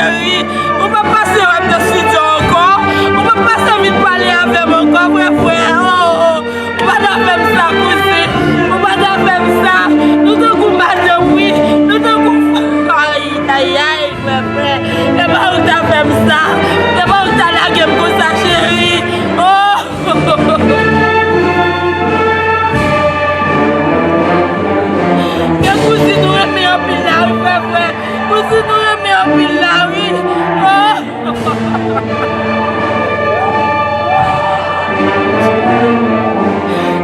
chérie. On va passer même de studio encore. On va passer vite parler avec mon corps, frère. Oh, on va faire ça, cousine. On va faire ça. Nous devons madame, oui. Nous devons. Aïe, aïe, aïe, frère. Et bien, on va faire ça. Et bien, on va la gueule pour ça, chérie. Oh. Cousine, nous remet en pile là, oui, frère. Cousine, nous remet en pile là, oui. Oh.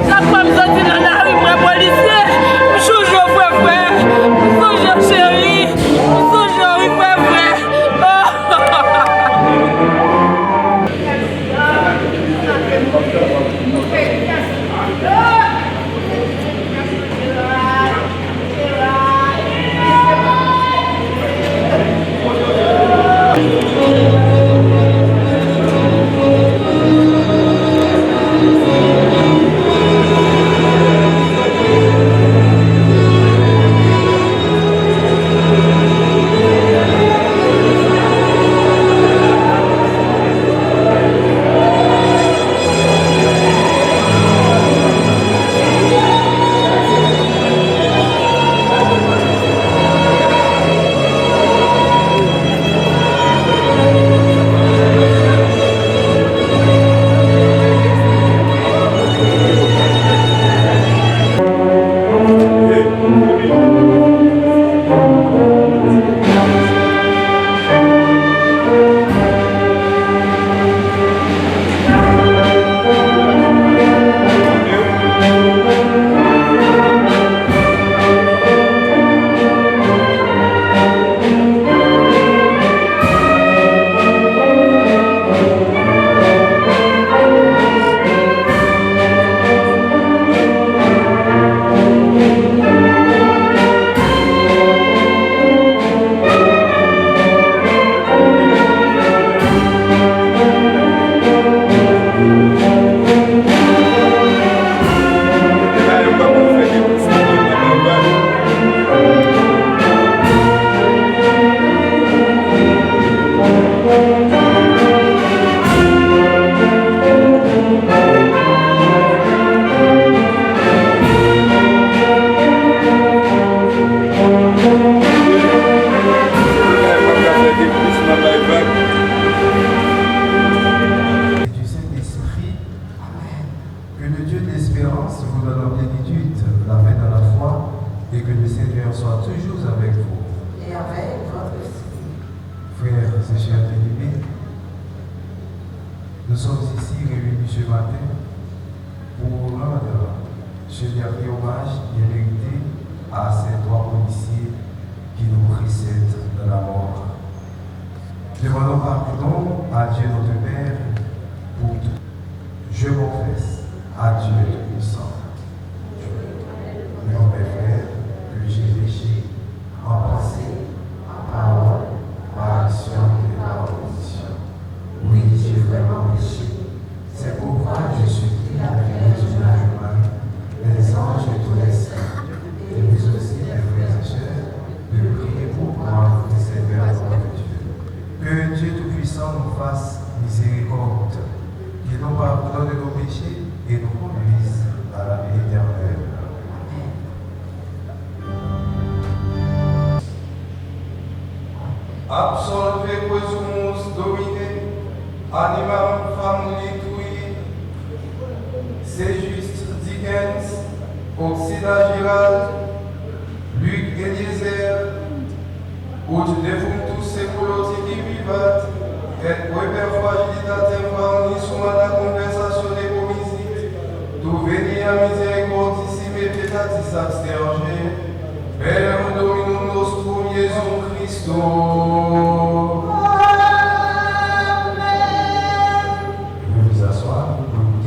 Chaque fois que je sortis dans la rue, moi, policier, je suis toujours frère. Je suis toujours chérie. Je suis toujours, oui, frère. Nous sommes ici réunis ce matin pour rendre ce dernier hommage bien mérité à ces trois policiers qui nous précèdent dans la mort. Demandons pardon à Dieu notre Père pour tout. Je confesse à Dieu Tout-Puissant, mon frère, que j'ai péché en pensée, en parole, par action et par omission. Oui, j'ai vraiment péché. C'est pourquoi je supplie la prière du Marie, les anges et tous les saints, et vous aussi, les frères et sœurs, de prier pour moi, les serviteurs de Dieu. Que Dieu Tout-Puissant nous fasse miséricorde, qu'il nous pardonne de nos péchés et nous conduise à la vie éternelle. Absolve quesumus Domine, animam famili tui, c'est juste Dickens, Oxida Girald, Luc Eliezer, ut defunctus seculoti vivat, et queper fragilitatem famnis humana conversatione comisit, tu venia misericordissime pietatis absterge, per Dominum nostrum Iesum Christum.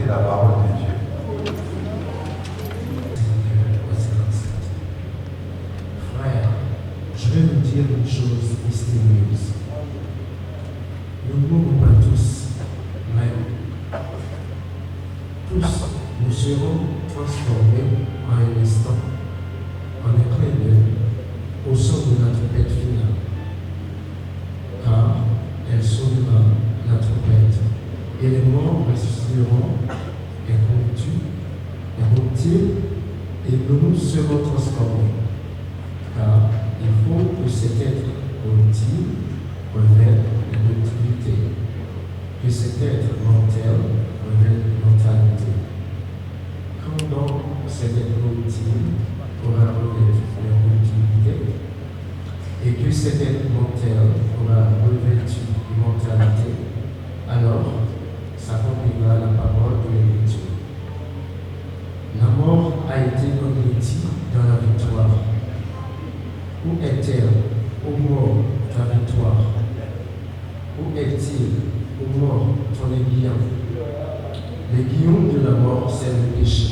La parole de Dieu. Frère, je vais vous dire une chose mystérieuse. Nous ne mourrons pas tous, mais tous nous serons transformés en un instant, en un clin d'œil, au son de la trompette finale. Car et les morts ressusciteront, incorruptibles, et nous serons transformés. Car il faut que cet être corruptible revêt l'incorruptibilité, que cet être mortel revêt l'immortalité. Quand donc cet être corruptible aura revêtu l'incorruptibilité, et que cet être mortel aura revêtu l'immortalité, alors s'accomplira la parole de l'Écriture. La mort a été engloutie dans la victoire. Où est-elle, ô mort, ta victoire? Où est-il, ô mort, ton aiguillon? L'aiguillon de la mort, c'est le péché,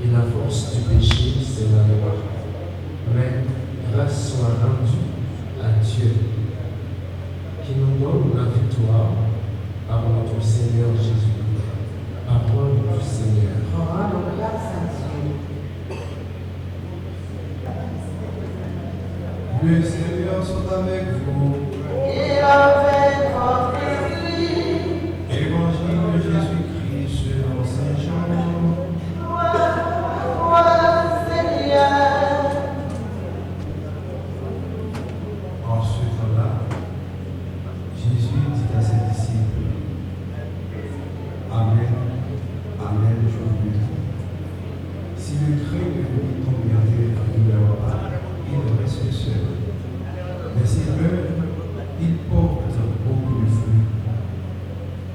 et la force du péché, c'est la loi. Mais grâce soit rendue à Dieu, qui nous donne la victoire par notre Seigneur Jésus. Parole du Seigneur. Le Seigneur soit avec vous. Et avec votre esprit. Évangile de Jésus-Christ selon Saint Jean. Gloire, Seigneur. En ce temps-là, Jésus dit à ses disciples, Amen, Amen, je vous le dis. Si le trait de vous tombe en terre ne meurt pas, il reste seul. Mais s'il meurt, il porte beaucoup de fruits.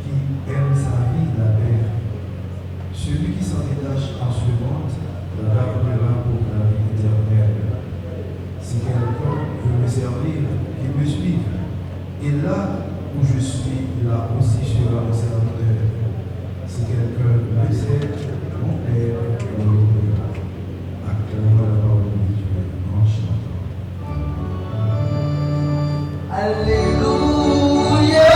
Qui aime sa vie la perd. Celui qui s'en détache en ce monde la gardera pour la vie éternelle. Si quelqu'un veut me servir, qu'il me suive. Et là où je suis, là aussi sera mon serviteur. Si quelqu'un me sert, mon Père me l'honneur. Acclamons la parole de Dieu en chantant. Alléluia.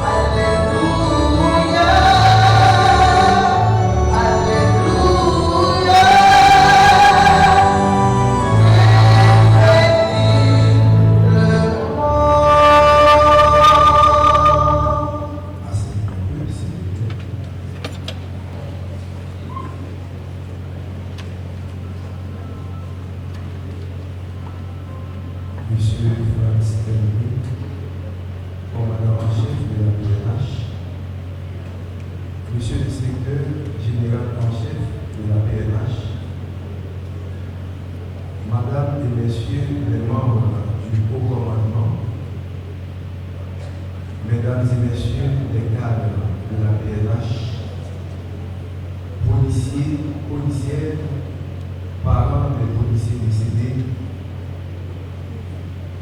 Alléluia. Alléluia. Le monde. Assez un peu, s'il vous plaît. Monsieur Franz Telmi, commandant en chef de la PNH, Monsieur le directeur général en chef de la PNH, Madame et Messieurs les membres du haut commandement, Mesdames et Messieurs les cadres de la PNH, policiers, policières, parents des policiers décédés,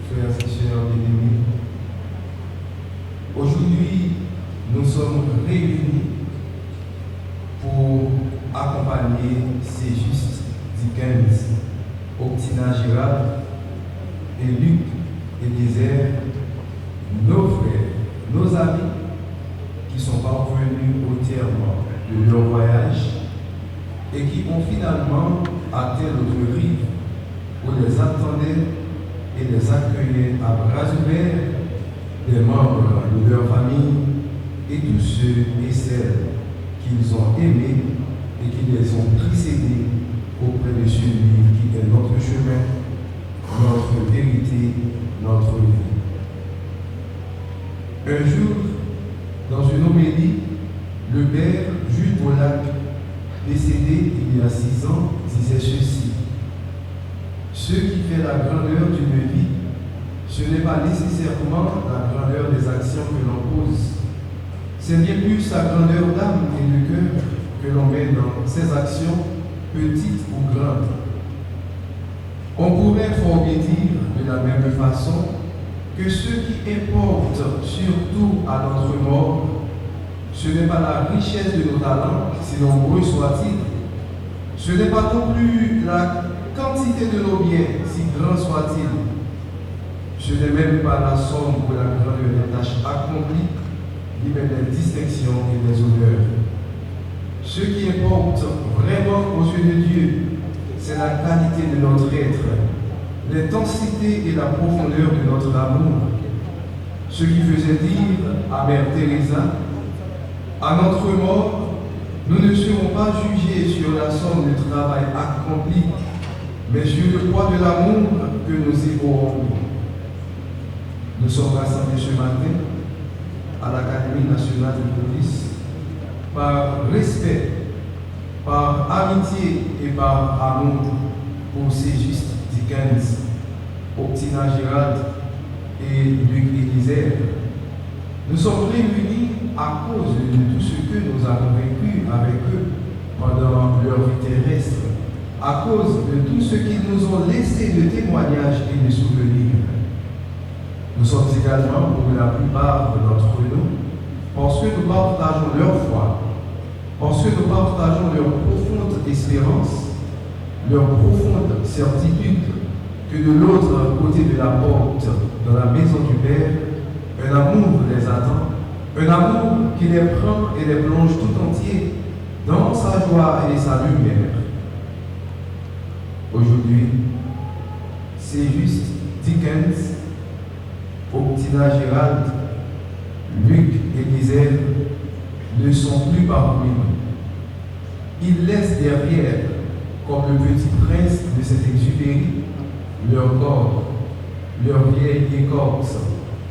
frères et sœurs bien-aimés, aujourd'hui, nous sommes réunis pour accompagner ces justes Dickens, Octina Girard et Luc et Désert, nos frères, nos amis qui sont parvenus au terme de leur voyage et qui ont finalement atteint l'autre rive où les attendaient et les accueillaient à bras ouverts des membres de leur famille et tous ceux et celles qu'ils ont aimés et qui les ont précédés auprès de celui qui est notre chemin, notre vérité, notre vie. Un jour, dans une homélie, le père Jules Paulac, décédé il y a 6 ans, disait ceci: ce qui fait la grandeur d'une vie, ce n'est pas nécessairement la grandeur des actions que l'on pose. C'est bien plus la grandeur d'âme et de cœur que l'on met dans ces actions, petites ou grandes. On pourrait fort bien dire de la même façon que ce qui importe surtout à notre mort, ce n'est pas la richesse de nos talents, si nombreux soient-ils. Ce n'est pas non plus la quantité de nos biens, si grand soit-il. Ce n'est même pas la somme ou la grandeur des tâches accomplies, ni même des distinctions et des honneurs. Ce qui importe vraiment aux yeux de Dieu, c'est la qualité de notre être, l'intensité et la profondeur de notre amour. ce qui faisait dire à Mère Teresa, à notre mort, nous ne serons pas jugés sur la somme du travail accompli, mais sur le poids de l'amour que nous éprouverons. Nous sommes rassemblés ce matin à l'Académie nationale de police par respect, par amitié et par amour pour Ségiste Dickens, Octina Gérald et Luc Élisère. Nous sommes réunis à cause de tout ce que nous avons vécu avec eux pendant leur vie terrestre, à cause de tout ce qu'ils nous ont laissé de témoignages et de souvenirs. Nous sommes également, pour la plupart d'entre nous, parce que nous partageons leur foi, parce que nous partageons leur profonde espérance, leur profonde certitude que de l'autre côté de la porte, dans la maison du Père, un amour les attend, un amour qui les prend et les plonge tout entier dans sa joie et sa lumière. Aujourd'hui, Ségiste Dickens, Octina Gérald, Luc Élisère ne sont plus parmi nous. Ils laissent derrière, comme le petit prince de Saint-Exupéry, leur corps, leur vieille écorce,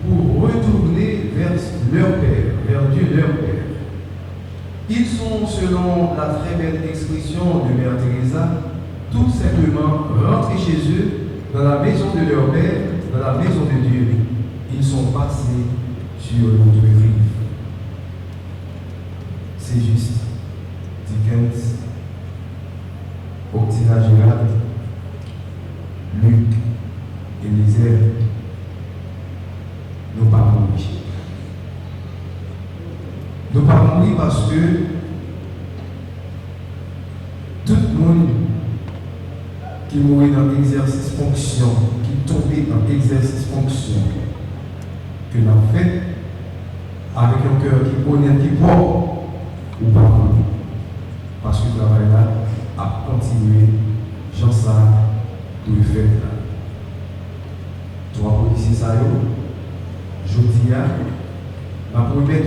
pour retourner vers leur Père, vers Dieu leur Père. Ils sont, selon la très belle expression de Mère Teresa, tout simplement rentrés chez eux, dans la maison de leur Père, dans la maison de Dieu. Ils sont passés sur notre rive. Ségiste Dickens, Octina Gérald, Luc Élisère, nous parlons mourir. Nous parlons mourir parce que tout le monde qui mourit dans l'exercice fonction, qui tombait dans l'exercice fonction, que l'on fait avec un cœur qui honnête, qui propre, ou pas mourir. Parce que le travail là a continué, j'en sais, tout le fait là. Trois policiers, ça y est, je dis, la première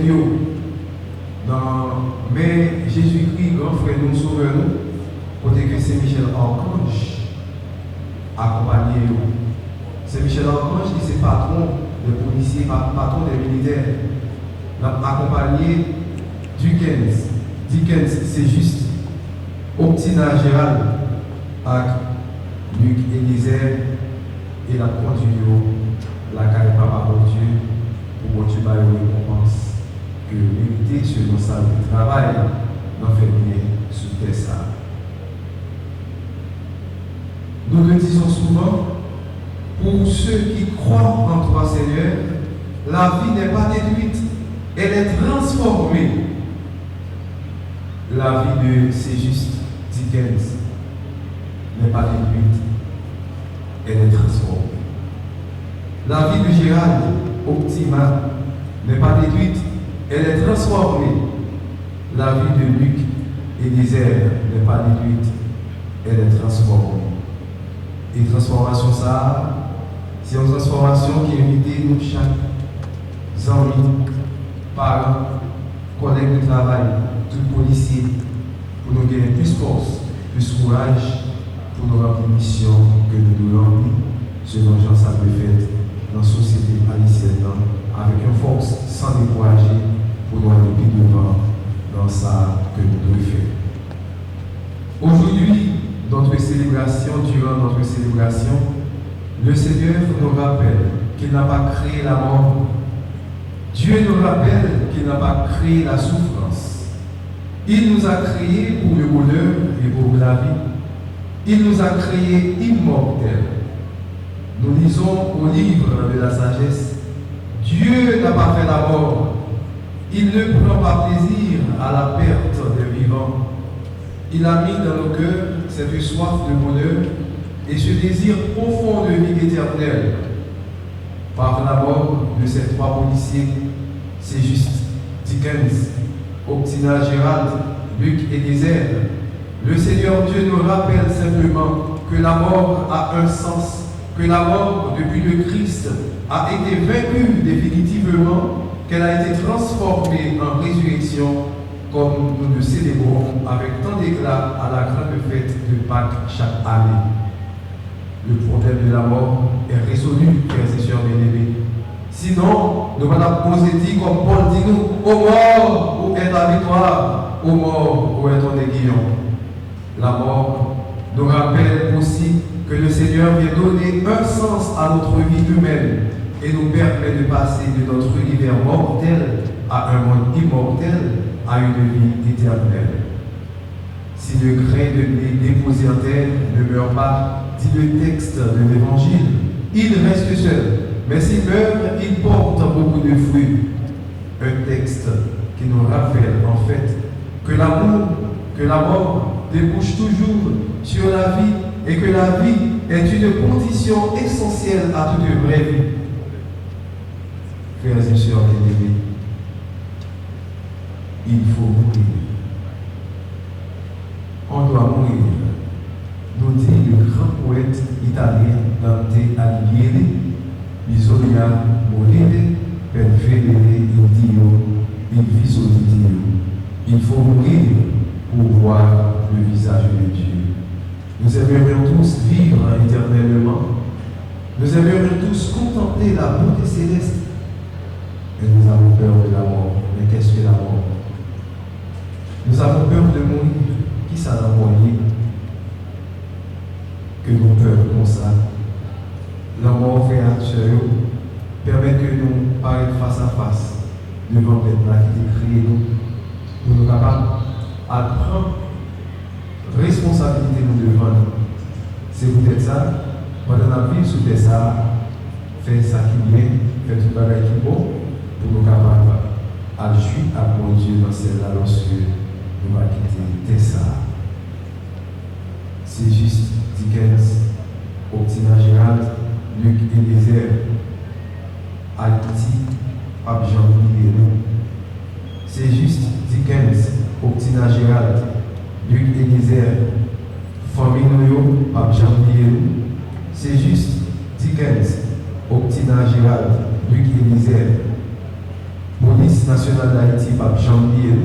dans mais Jésus-Christ, grand frère, nous sauveur, nous, côté que c'est Michel Archange, accompagné. C'est Michel Archange qui est patron des policiers, patron des militaires, accompagné Dickens, c'est juste Octina Gérald, avec Luc Élisère et la conduite, la carrière papa pour Dieu, pour Dieu par une récompense que mériter selon sa travail n'en fait rien sous terre ça. Nous le disons souvent, pour ceux qui croient en toi Seigneur, la vie n'est pas détruite, elle est transformée. La vie de Ségiste Dickens n'est pas détruite, elle est transformée. La vie de Gérald Octina n'est pas détruite, elle est transformée. La vie de Luc Élisère n'est pas détruite, elle est transformée. Et transformation ça, c'est une transformation qui invite nous chaque amis, parents, collègues de travail, tout policier, pour nous gagner plus force, plus courage, pour nous remplir une mission que nous devons remplir, selon Jean Sabre fait dans la société haïtienne, avec une force sans décourager, pour nous aller plus devant dans ça que nous devons faire. Aujourd'hui, notre célébration, durant notre célébration, le Seigneur nous rappelle qu'il n'a pas créé la mort. Dieu nous rappelle qu'il n'a pas créé la souffrance. Il nous a créés pour le bonheur et pour la vie. Il nous a créés immortels. Nous lisons au livre de la sagesse, Dieu n'a pas fait la mort. Il ne prend pas plaisir à la perte des vivants. Il a mis dans nos cœurs cette soif de bonheur et ce désir profond de vie éternelle. Par la mort de ces trois policiers, Ségiste Dickens, Octina Gérald, Luc Élisère, le Seigneur Dieu nous rappelle simplement que la mort a un sens, que la mort depuis le Christ a été vaincue définitivement, qu'elle a été transformée en résurrection, comme nous le célébrons avec tant d'éclat à la grande fête de Pâques chaque année. Le problème de la mort est résolu, frères et sœurs bien-aimés. Sinon, nous allons poser dit comme Paul dit nous, ô mort, où est ta victoire? Ô mort, où est ton aiguillon? La mort nous rappelle aussi que le Seigneur vient donner un sens à notre vie humaine et nous permet de passer de notre univers mortel à un monde immortel, à une vie éternelle. Si le grain de blé déposé en terre ne meurt pas, dit le texte de l'Évangile, il reste seul. Mais s'il meurt, il porte beaucoup de fruits. Un texte qui nous rappelle en fait que l'amour, que la mort débouche toujours sur la vie et que la vie est une condition essentielle à toute vraie vie. Frères et sœurs bien-aimés, il faut mourir. On doit mourir. Nous dit le grand poète italien Dante Alighieri, bisogna morire per vedere il Dio, il viso di Dio. Il faut mourir pour voir le visage de Dieu. Nous aimerions tous vivre éternellement. Nous aimerions tous contempler la beauté céleste. Et nous avons peur de la mort. Mais qu'est-ce que la mort? Nous avons peur de mourir. Qui ça l'a mourir? Que nous peur comme ça. La mort fait actuel permet que nous parlions face à face devant les là qui décrit nous. Pour nous capables à prendre responsabilité nous devant nous. C'est peut-être ça, pendant la vie sous ça, faire ça qui vient, faire tout le travail qui est bon, pour nous capables à jouir à mon Dieu dans celle-là lorsque nous allons quitter ça. C'est juste Dickens, Optina Gérald, Luc Eliezer, Haïti, Pape Jean-Pierre. C'est juste Dickens, Optina Gérald, Luc Eliezer, famille Noyo, Pape Jean-Pierre. C'est juste Dickens, Optina Gérald, Luc Eliezer, Police nationale d'Haïti, Pape Jean-Pierre,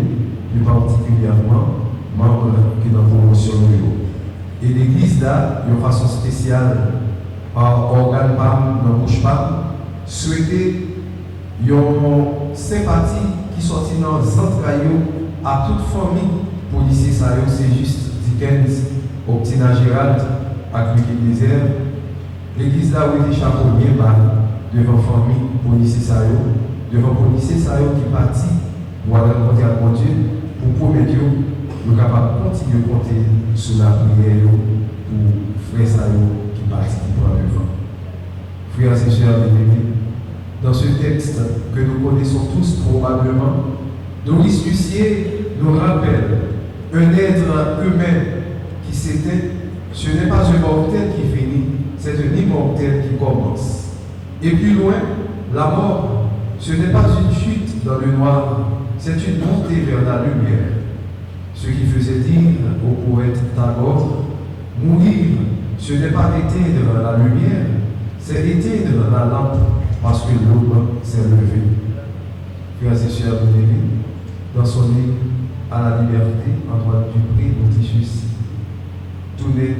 plus particulièrement, membre qui est dans la promotion Noyo. Et l'église là, de façon spéciale, par organe PAM, dans bouche PAM, souhaiter une sympathie qui sortit dans les entrailles à toute famille policier. C'est juste Dickens, Optina Gérald, avec Luc Eliezer. L'église là où il est chapeau bien bas devant famille policier, devant policier qui partit pour aller rencontrer à mon Dieu, pour promettre nous capables de continuer à compter sur la prière pour frères qui participent pour devant. Frères et sœurs bien-aimés, dans ce texte que nous connaissons tous probablement, Doris Lucier nous rappelle un être humain qui s'éteint. Ce n'est pas un mortel qui finit, c'est un immortel qui commence. Et plus loin, la mort, ce n'est pas une chute dans le noir, c'est une montée vers la lumière. Ce qui faisait dire au poète Tagore, mourir, ce n'est pas éteindre la lumière, c'est éteindre la lampe parce que l'aube s'est levée. Frères et sœurs bien-aimés, dans son île à la liberté, Antoine Dupré nous dit juste, tout naît,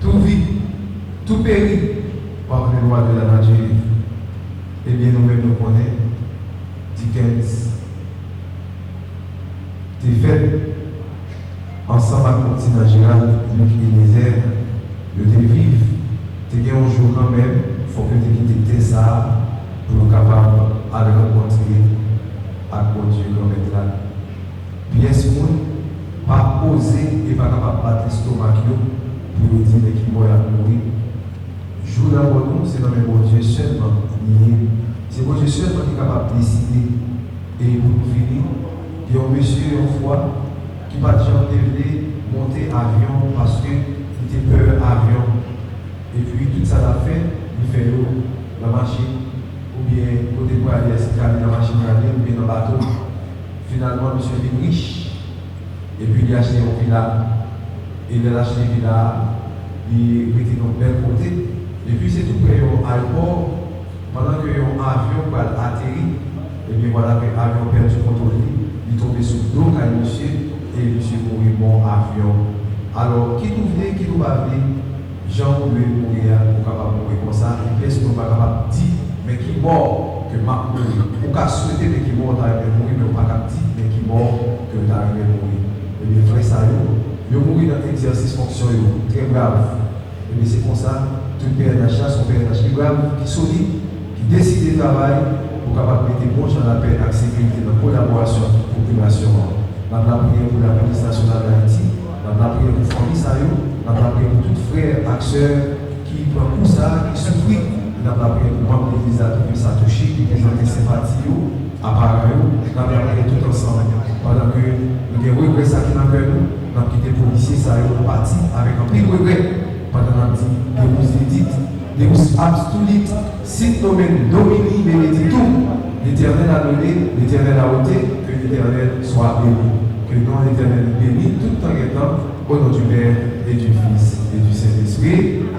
tout vit, tout périt par les lois de la nature. Eh bien, nous-mêmes nous connaissons Dickens. C'est fait ensemble avec Optina Gérald, Luc Eliezer, le vivre. Tu as un jour quand même, il faut que tu quittes ça pour nous capables de rencontrer à Dieu comme là. Pièce pas oser et pas capable de battre l'estomac pour nous dire qu'il va mourir. Jour d'abord, c'est dans le bon Dieu seulement. C'est bon Dieu seulement qui est capable de décider. Et pour nous finir, il y a un monsieur une fois qui n'a jamais monter avion parce qu'il était peur avion. Et puis tout ça l'a fait, il fait la machine, ou bien côté pour aller à la machine ou bien dans le bateau. Finalement, monsieur est riche. Et puis il a acheté une villa. Il a acheté une villa, il était dans le bel côté. Et puis c'est tout près au aéroport. Pendant que un avion va atterrir, et bien voilà que l'avion perd du contrôle, il tombe sous le dos à monsieur et monsieur mourit bon avion. Alors, qui nous vient, qui nous va venir, Jean pouvait mourir, pour capable de mourir comme ça, et bien, nous pas capable de dire, mais qui mort que m'a mourir. Ou qu'à souhaiter, mais qui mort d'arriver à mourir, mais on pas capable de dire, mais qui mort que d'arriver à mourir. Et bien, frère, ça y est, il mourir dans l'exercice fonction, très grave. Et bien, c'est comme ça, tout PNH, son PNH qui grave, qui solide, qui décide de travailler pour capable de mettre bon dans la paix et la sécurité dans la collaboration avec la population. Nous avons prié pour la police nationale d'Haïti, nous avons prié pour Famille Sayo, nous avons prié pour tous les frères, acteurs qui prennent pour ça, qui souffrent. Nous avons prié pour membres de l'Église qui ça touché, qui présentent ses sympathies, apparemment, nous avons prié tout ensemble. Pendant que nous avons regret ça qui est dans le cœur, nous avons quitté les policiers, ça a été parti avec un pire regret. Pendant que nous avons dit, Deus absolute, sit nomen domini benedictum. L'Éternel a donné, l'Éternel a ôté, que l'Éternel soit béni. Que le nom de l'Éternel est béni tout en étant au nom du Père et du Fils et du Saint-Esprit.